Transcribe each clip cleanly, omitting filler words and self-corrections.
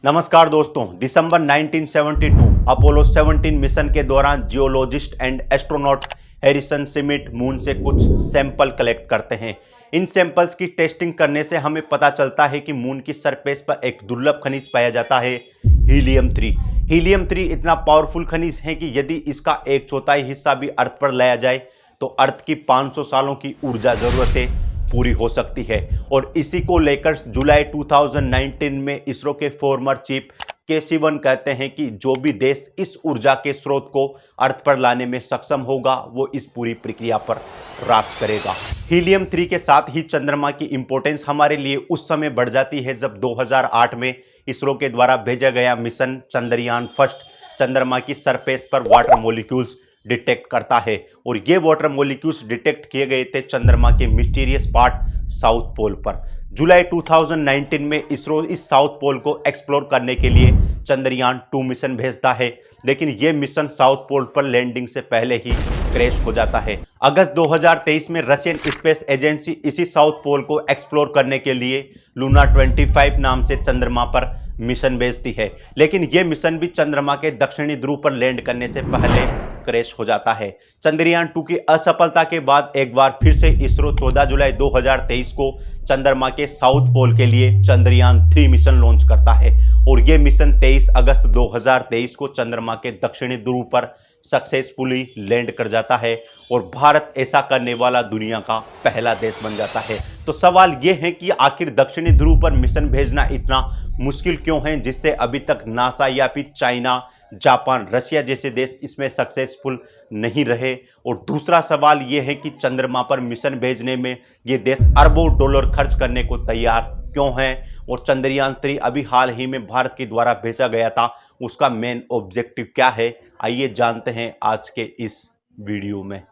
नमस्कार दोस्तों, दिसंबर 1972 Apollo 17 mission के दौरान geologist and astronaut Harrison Smith moon से कुछ सैंपल कलेक्ट करते हैं। इन सैंपल्स की टेस्टिंग करने से हमें पता चलता है कि मून की सरफेस पर एक दुर्लभ खनिज पाया जाता है, हीलियम 3। हीलियम 3 इतना पावरफुल खनिज है कि यदि इसका 1/4 हिस्सा भी अर्थ पर लाया जाए तो अर्थ की 500 सालों की ऊर्जा जरूरतें पूरी हो सकती है। और इसी को लेकर जुलाई 2019 में इसरो के फॉर्मर चीफ के सिवन कहते हैं कि जो भी देश इस ऊर्जा के स्रोत को अर्थ पर लाने में सक्षम होगा वो इस पूरी प्रक्रिया पर राज करेगा। हीलियम 3 के साथ ही चंद्रमा की इंपॉर्टेंस हमारे लिए उस समय बढ़ जाती है जब 2008 में इसरो के द्वारा भेजा गया मिशन चंद्रयान फर्स्ट चंद्रमा की सरफेस पर वाटर मॉलिक्यूल्स डिटेक्ट करता है। और ये वाटर मॉलिक्यूल्स डिटेक्ट किए गए थे चंद्रमा के मिस्टीरियस पार्ट साउथ पोल पर। जुलाई 2019 में इसरो इस साउथ पोल को एक्सप्लोर करने के लिए चंद्रयान 2 मिशन भेजता है, लेकिन यह मिशन साउथ पोल पर लैंडिंग से पहले ही क्रैश हो जाता है। अगस्त 2023 में रशियन स्पेस एजेंसी इसी साउथ पोल को एक्सप्लोर करने के लिए लूना 25 नाम से चंद्रमा पर मिशन भेजती है, लेकिन यह मिशन भी चंद्रमा के दक्षिणी ध्रुव पर लैंड करने से पहले क्रैश हो जाता है। चंद्रयान 2 की असफलता के बाद एक बार फिर से इसरो 14 जुलाई 2023 को चंद्रमा के साउथ पोल के लिए चंद्रयान 3 मिशन लॉन्च करता है और यह मिशन 23 अगस्त 2023 को चंद्रमा के दक्षिणी ध्रुव पर सक्सेसफुली लैंड कर जाता है और भारत ऐसा करने वाला दुनिया का पहला देश बन जाता है। तो सवाल यह है कि आखिर दक्षिणी ध्रुव पर मिशन भेजना इतना मुश्किल क्यों है, जिससे अभी तक नासा या फिर चाइना, जापान, रशिया जैसे देश इसमें सक्सेसफुल नहीं रहे। और दूसरा सवाल यह है कि चंद्रमा पर मिशन भेजने में ये देश अरबों डॉलर खर्च करने को तैयार क्यों हैं, और चंद्रयान 3 अभी हाल ही में भारत के द्वारा भेजा गया था, उसका मेन ऑब्जेक्टिव क्या है, आइए जानते हैं आज के इस वीडियो में।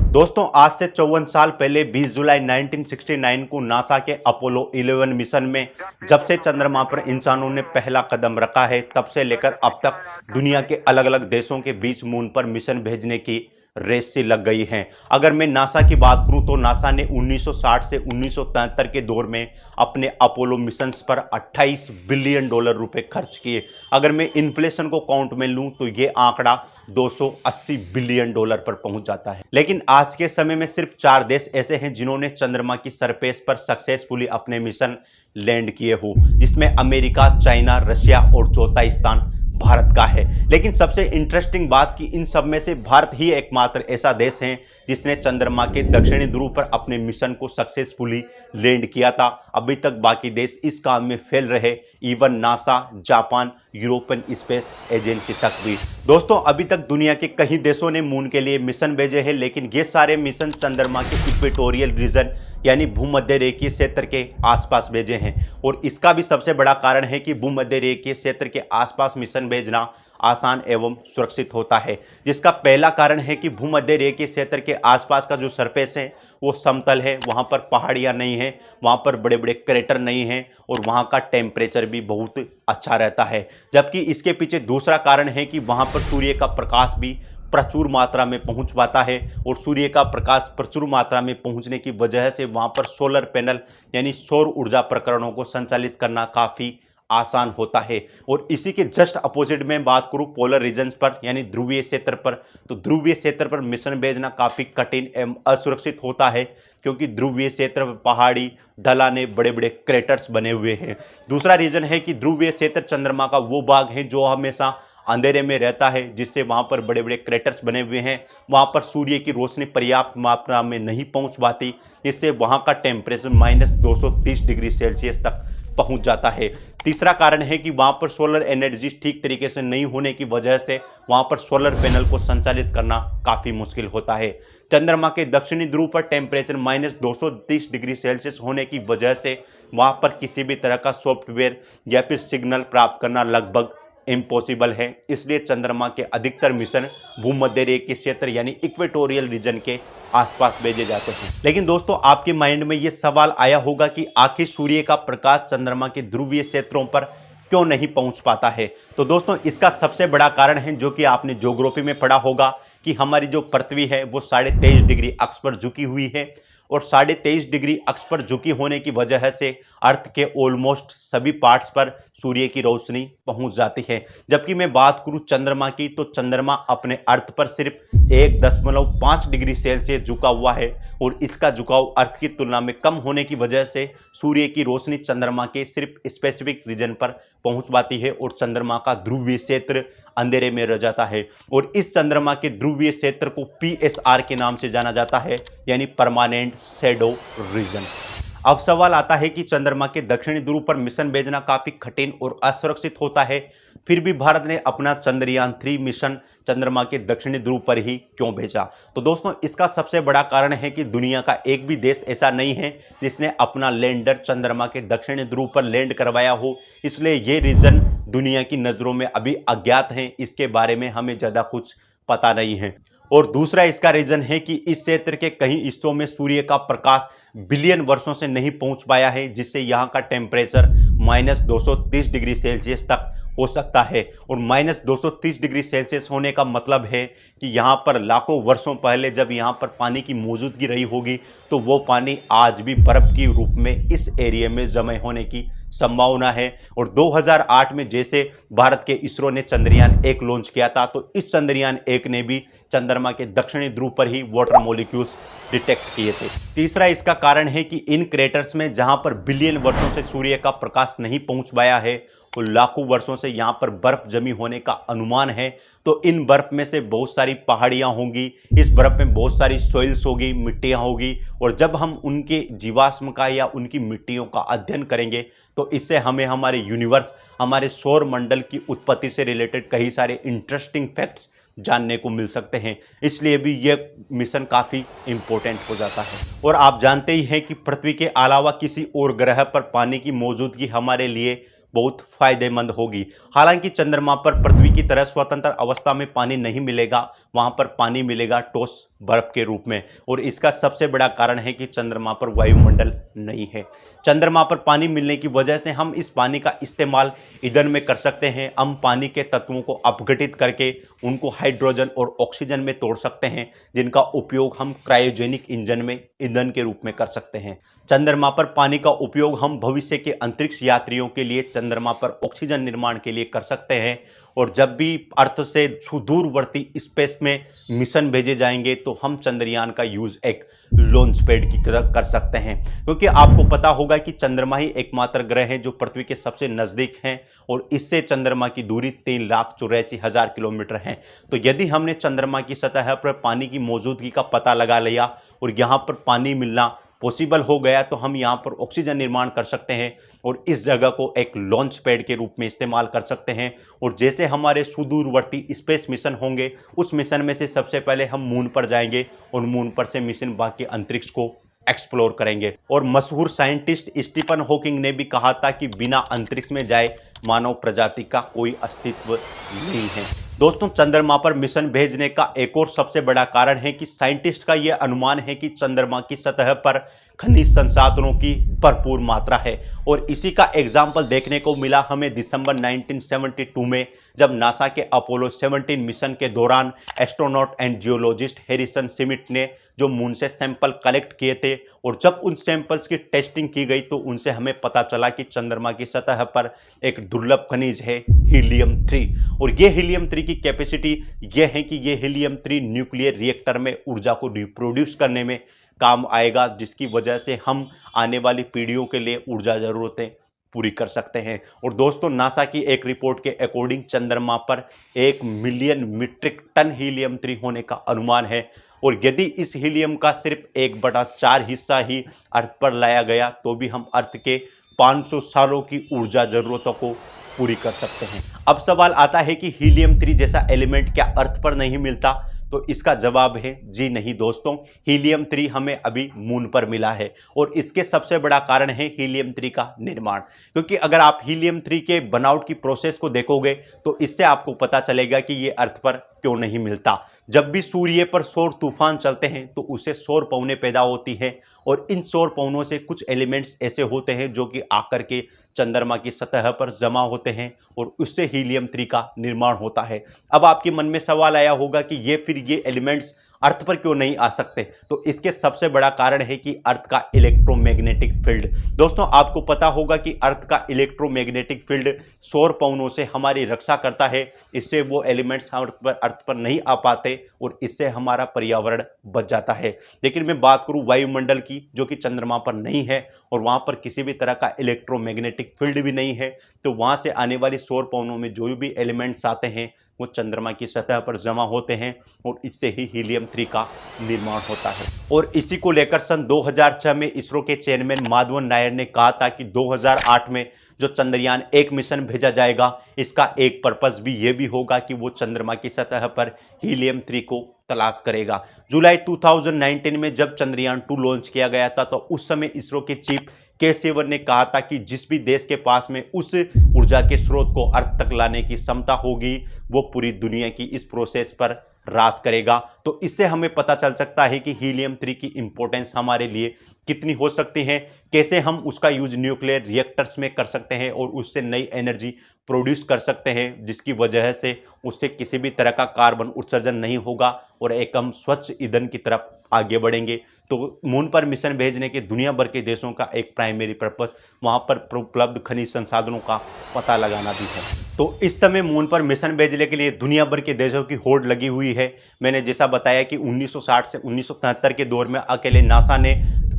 दोस्तों, आज से 54 साल पहले 20 जुलाई 1969 को नासा के अपोलो 11 मिशन में जब से चंद्रमा पर इंसानों ने पहला कदम रखा है, तब से लेकर अब तक दुनिया के अलग अलग देशों के बीच मून पर मिशन भेजने की रेस से लग गई हैं। अगर मैं नासा की बात करूं तो नासा ने 1960 से 1973 के दौर में अपने अपोलो मिशंस पर 28 बिलियन डॉलर रुपए खर्च किए। अगर मैं इन्फ्लेशन को काउंट में लूं तो ये आंकड़ा 280 बिलियन डॉलर पर पहुंच जाता है। लेकिन आज के समय में सिर्फ 4 देश ऐसे हैं जिन्होंने चंद्रमा की सरफेस पर सक्सेसफुली अपने मिशन लैंड किए हो, जिसमें अमेरिका, चाइना, रशिया और चौथा स्थान भारत का है। लेकिन सबसे इंटरेस्टिंग बात कि इन सब में से भारत ही एकमात्र ऐसा देश है जिसने चंद्रमा के दक्षिणी ध्रुव पर अपने मिशन को सक्सेसफुली लैंड किया था। अभी तक बाकी देश इस काम में फेल रहे, even NASA, Japan, European space agency तक भी। दोस्तों, अभी तक दुनिया के कई देशों ने मून के लिए मिशन भेजे हैं, लेकिन ये सारे मिशन चंद्रमा के इक्वेटोरियल रीजन यानी भूमध्य रेखीय क्षेत्र के आसपास भेजे हैं। और इसका भी सबसे बड़ा कारण है कि भूमध्य रेखीय क्षेत्र के आसपास मिशन भेजना आसान एवं सुरक्षित होता है, जिसका पहला कारण है कि भूमध्य रेखीय क्षेत्र के आसपास का जो सरफेस है वो समतल है, वहां पर पहाड़ियां नहीं है, वहां पर बड़े बड़े क्रेटर नहीं है और वहां का टेम्परेचर भी बहुत अच्छा रहता है। जबकि इसके पीछे दूसरा कारण है कि वहां पर सूर्य का प्रकाश भी प्रचुर मात्रा में पहुंच पाता है और सूर्य का प्रकाश प्रचुर मात्रा में पहुंचने की वजह से वहां पर सोलर पैनल यानी सौर ऊर्जा प्रकरणों को संचालित करना काफी आसान होता है। और इसी के जस्ट अपोजिट में बात करूं पोलर रीजन्स पर यानी ध्रुवीय क्षेत्र पर, तो ध्रुवीय क्षेत्र पर मिशन भेजना काफी कठिन एवं असुरक्षित होता है, क्योंकि ध्रुवीय क्षेत्र में पहाड़ी, ढलाने, बड़े बड़े क्रेटर्स बने हुए हैं। दूसरा रीजन है कि ध्रुवीय क्षेत्र चंद्रमा का वो भाग है जो हमेशा अंधेरे में रहता है, जिससे वहां पर बड़े बड़े क्रेटर्स बने हुए हैं, वहां पर सूर्य की रोशनी पर्याप्त मात्रा में नहीं पहुंच पाती, जिससे वहां का टेम्परेचर -230 डिग्री सेल्सियस तक पहुंच जाता है। तीसरा कारण है कि वहां पर सोलर एनर्जी ठीक तरीके से नहीं होने की वजह से वहां पर सोलर पैनल को संचालित करना काफी मुश्किल होता है। चंद्रमा के दक्षिणी ध्रुव पर टेम्परेचर -230 डिग्री सेल्सियस होने की वजह से वहां पर किसी भी तरह का सॉफ्टवेयर या फिर सिग्नल प्राप्त करना लगभग इम्पॉसिबल है। इसलिए चंद्रमा के अधिकतर मिशन भूमध्य रेखीय क्षेत्र यानी इक्वेटोरियल रीजन के आसपास भेजे जाते हैं। लेकिन दोस्तों, आपके माइंड में यह सवाल आया होगा कि आखिर सूर्य का प्रकाश चंद्रमा के ध्रुवीय क्षेत्रों पर क्यों नहीं पहुंच पाता है। तो दोस्तों, इसका सबसे बड़ा कारण है, जो कि आपने ज्योग्राफी में पढ़ा होगा, कि हमारी जो पृथ्वी है वो 23.5 डिग्री अक्ष पर झुकी हुई है और 23.5 डिग्री अक्ष पर झुकी होने की वजह से अर्थ के ऑलमोस्ट सभी पार्ट्स पर सूर्य की रोशनी पहुंच जाती है। जबकि मैं बात करूं चंद्रमा की, तो चंद्रमा अपने अर्थ पर सिर्फ 1.5 डिग्री सेल्सियस झुका हुआ है और इसका झुकाव अर्थ की तुलना में कम होने की वजह से सूर्य की रोशनी चंद्रमा के सिर्फ स्पेसिफिक रीजन पर पहुंच पाती है और चंद्रमा का ध्रुवीय क्षेत्र अंधेरे में रह जाता है। और इस चंद्रमा के ध्रुवीय क्षेत्र को PSR के नाम से जाना जाता है, यानी परमानेंट शैडो रीजन। अब सवाल आता है कि चंद्रमा के दक्षिणी ध्रुव पर मिशन भेजना काफी कठिन और असुरक्षित होता है, फिर भी भारत ने अपना चंद्रयान 3 मिशन चंद्रमा के दक्षिणी ध्रुव पर ही क्यों भेजा? तो दोस्तों, इसका सबसे बड़ा कारण है कि दुनिया का एक भी देश ऐसा नहीं है जिसने अपना लैंडर चंद्रमा के दक्षिणी ध्रुव पर लैंड करवाया हो, इसलिए ये रीजन दुनिया की नजरों में अभी अज्ञात है, इसके बारे में हमें ज्यादा कुछ पता नहीं है। और दूसरा इसका रीजन है कि इस क्षेत्र के कई हिस्सों में सूर्य का प्रकाश बिलियन वर्षों से नहीं पहुंच पाया है, जिससे यहाँ का टेम्परेचर -230 डिग्री सेल्सियस तक हो सकता है। और -230 डिग्री सेल्सियस होने का मतलब है कि यहाँ पर लाखों वर्षों पहले जब यहाँ पर पानी की मौजूदगी रही होगी, तो वो पानी आज भी बर्फ के रूप में इस एरिया में जमे होने की संभावना है। और 2008 में जैसे भारत के इसरो ने चंद्रयान 1 लॉन्च किया था, तो इस चंद्रयान 1 ने भी चंद्रमा के दक्षिणी ध्रुव पर ही वाटर मॉलिक्यूल्स डिटेक्ट किए थे। तीसरा इसका कारण है कि इन क्रेटर्स में जहां पर बिलियन वर्षों से सूर्य का प्रकाश नहीं पहुंच पाया है और लाखों वर्षों से यहां पर बर्फ जमी होने का अनुमान है, तो इन बर्फ में से बहुत सारी पहाड़ियां होंगी, इस बर्फ में बहुत सारी सॉइल्स होगी, मिट्टियां होगी, और जब हम उनके जीवाश्म का या उनकी मिट्टियों का अध्ययन करेंगे तो इससे हमें हमारे यूनिवर्स, हमारे सौर मंडल की उत्पत्ति से रिलेटेड कई सारे इंटरेस्टिंग फैक्ट्स जानने को मिल सकते हैं। इसलिए भी यह मिशन काफी इंपॉर्टेंट हो जाता है। और आप जानते ही हैं कि पृथ्वी के अलावा किसी और ग्रह पर पानी की मौजूदगी हमारे लिए बहुत फायदेमंद होगी। हालांकि चंद्रमा पर पृथ्वी की तरह स्वतंत्र अवस्था में पानी नहीं मिलेगा, वहां पर पानी मिलेगा ठोस बर्फ के रूप में, और इसका सबसे बड़ा कारण है कि चंद्रमा पर वायुमंडल नहीं है। चंद्रमा पर पानी मिलने की वजह से हम इस पानी का इस्तेमाल ईंधन में कर सकते हैं। हम पानी के तत्वों को अपघटित करके उनको हाइड्रोजन और ऑक्सीजन में तोड़ सकते हैं, जिनका उपयोग हम क्रायोजेनिक इंजन में ईंधन के रूप में कर सकते हैं। चंद्रमा पर पानी का उपयोग हम भविष्य के अंतरिक्ष यात्रियों के लिए चंद्रमा पर ऑक्सीजन निर्माण के लिए कर सकते हैं। और जब भी अर्थ से सुदूरवर्ती स्पेस में मिशन भेजे जाएंगे, तो हम चंद्रयान का यूज एक लॉन्च पैड की तरह कर सकते हैं, क्योंकि आपको पता होगा कि चंद्रमा ही एकमात्र ग्रह है जो पृथ्वी के सबसे नजदीक है, और इससे चंद्रमा की दूरी 3,84,000 किलोमीटर है। तो यदि हमने चंद्रमा की सतह पर पानी की मौजूदगी का पता लगा लिया और यहाँ पर पानी मिलना पॉसिबल हो गया, तो हम यहाँ पर ऑक्सीजन निर्माण कर सकते हैं और इस जगह को एक लॉन्च पैड के रूप में इस्तेमाल कर सकते हैं। और जैसे हमारे सुदूरवर्ती स्पेस मिशन होंगे, उस मिशन में से सबसे पहले हम मून पर जाएंगे और मून पर से मिशन बाकी अंतरिक्ष को एक्सप्लोर करेंगे। और मशहूर साइंटिस्ट स्टीफन हॉकिंग ने भी कहा था कि बिना अंतरिक्ष में जाए मानव प्रजाति का कोई अस्तित्व नहीं है। दोस्तों, चंद्रमा पर मिशन भेजने का एक और सबसे बड़ा कारण है कि साइंटिस्ट का यह अनुमान है कि चंद्रमा की सतह पर खनिज संसाधनों की भरपूर मात्रा है। और इसी का एग्जाम्पल देखने को मिला हमें दिसंबर 1972 में, जब नासा के अपोलो 17 मिशन के दौरान astronaut and geologist Harrison Smith ने जो मून से सैंपल कलेक्ट किए थे, और जब उन सैंपल्स की टेस्टिंग की गई तो उनसे हमें पता चला कि चंद्रमा की सतह पर एक दुर्लभ खनिज है, हीलियम 3। और ये हीलियम 3 की कैपेसिटी यह है कि ये हीलियम 3 न्यूक्लियर रिएक्टर में ऊर्जा को रिप्रोड्यूस करने में काम आएगा, जिसकी वजह से हम आने वाली पीढ़ियों के लिए ऊर्जा जरूरतें पूरी कर सकते हैं। और दोस्तों, नासा की एक रिपोर्ट के अकॉर्डिंग चंद्रमा पर 1 मिलियन मीट्रिक टन हीलियम 3 होने का अनुमान है। और यदि इस हीलियम का सिर्फ 1/4 हिस्सा ही अर्थ पर लाया गया, तो भी हम अर्थ के 500 सालों की ऊर्जा जरूरतों को पूरी कर सकते हैं। अब सवाल आता है कि हीलियम 3 जैसा एलिमेंट क्या अर्थ पर नहीं मिलता? तो इसका जवाब है जी नहीं दोस्तों, हीलियम 3 हमें अभी मून पर मिला है, और इसके सबसे बड़ा कारण है हीलियम 3 का निर्माण। क्योंकि अगर आप हीलियम 3 के बनावट की प्रोसेस को देखोगे, तो इससे आपको पता चलेगा कि ये अर्थ पर क्यों नहीं मिलता। जब भी सूर्य पर सौर तूफान चलते हैं, तो उससे सौर पवनें पैदा होती हैं, और इन सौर पवनों से कुछ एलिमेंट्स ऐसे होते हैं जो कि आकर के चंद्रमा की सतह पर जमा होते हैं, और उससे हीलियम 3 का निर्माण होता है। अब आपके मन में सवाल आया होगा कि ये फिर ये एलिमेंट्स अर्थ पर क्यों नहीं आ सकते? तो इसके सबसे बड़ा कारण है कि अर्थ का इलेक्ट्रोमैग्नेटिक फील्ड। दोस्तों आपको पता होगा कि अर्थ का इलेक्ट्रोमैग्नेटिक फील्ड सौर पवनों से हमारी रक्षा करता है। इससे वो एलिमेंट्स अर्थ पर नहीं आ पाते और इससे हमारा पर्यावरण बच जाता है। लेकिन मैं बात करूं वायुमंडल की, जो कि चंद्रमा पर नहीं है और वहां पर किसी भी तरह का इलेक्ट्रोमैग्नेटिक फील्ड भी नहीं है, तो वहां से आने वाली सौर पवनों में जो भी एलिमेंट्स आते हैं वो चंद्रमा की सतह पर जमा होते हैं और इससे ही हीलियम 3 का निर्माण होता है। और इसी को लेकर सन 2006 में इसरो के चेयरमैन माधवन नायर ने कहा था कि 2008 में जो चंद्रयान 1 मिशन भेजा जाएगा, इसका एक पर्पस भी ये भी होगा कि वो चंद्रमा की सतह पर हीलियम 3 को तलाश करेगा। जुलाई 2019 में जब चंद्रयान 2 लॉन्च किया गया था, तो उस समय इसरो के चीफ के सिवन ने कहा था कि जिस भी देश के पास में उस ऊर्जा के स्रोत को अर्थ तक लाने की क्षमता होगी, वो पूरी दुनिया की इस प्रोसेस पर राज करेगा। तो इससे हमें पता चल सकता है कि हीलियम 3 की इंपॉर्टेंस हमारे लिए कितनी हो सकती है, कैसे हम उसका यूज न्यूक्लियर रिएक्टर्स में कर सकते हैं और उससे नई एनर्जी प्रोड्यूस कर सकते हैं, जिसकी वजह से उससे किसी भी तरह का कार्बन उत्सर्जन नहीं होगा और एक हम स्वच्छ ईंधन की तरफ आगे बढ़ेंगे। तो मून पर मिशन भेजने के दुनिया भर के देशों का एक प्राइमरी पर्पस वहां पर उपलब्ध खनिज संसाधनों का पता लगाना भी है। तो इस समय मून पर मिशन भेजने के लिए दुनिया भर के देशों की होड़ लगी हुई है। मैंने जैसा बताया कि 1960 से 1973 के दौर में अकेले नासा ने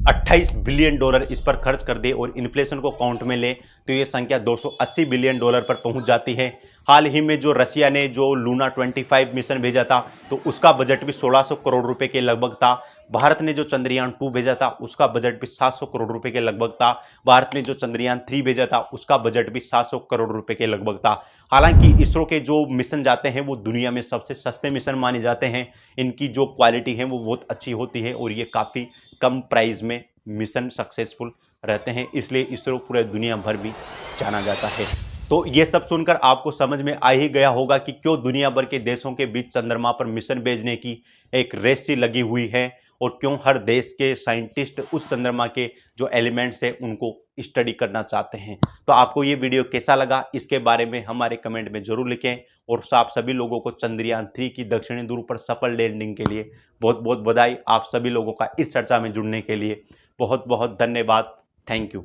28 बिलियन डॉलर इस पर खर्च कर दिए और इन्फ्लेशन को काउंट में ले तो ये संख्या 280 बिलियन डॉलर पर पहुंच जाती है। हाल ही में जो रशिया ने जो लूना 25 मिशन भेजा था, तो उसका बजट भी 1600 करोड़ रुपए के लगभग था। भारत ने जो चंद्रयान 2 भेजा था, उसका बजट भी 700 करोड़ रुपए के लगभग था। भारत ने जो चंद्रयान 3 भेजा था, उसका बजट भी 700 करोड़ रुपए के लगभग था। हालांकि इसरो के जो मिशन जाते हैं वो दुनिया में सबसे सस्ते मिशन माने जाते हैं। इनकी जो क्वालिटी है वो बहुत अच्छी होती है और ये काफ़ी कम प्राइस में मिशन सक्सेसफुल रहते हैं, इसलिए इसरो पूरे दुनिया भर भी जाना जाता है। तो ये सब सुनकर आपको समझ में आ ही गया होगा कि क्यों दुनिया भर के देशों के बीच चंद्रमा पर मिशन भेजने की एक रेस सी लगी हुई है और क्यों हर देश के साइंटिस्ट उस चंद्रमा के जो एलिमेंट्स हैं उनको स्टडी करना चाहते हैं। तो आपको ये वीडियो कैसा लगा, इसके बारे में हमारे कमेंट में जरूर लिखें और आप सभी लोगों को चंद्रयान 3 की दक्षिणी ध्रुव पर सफल लैंडिंग के लिए बहुत बहुत बधाई। आप सभी लोगों का इस चर्चा में जुड़ने के लिए बहुत बहुत धन्यवाद। Thank you.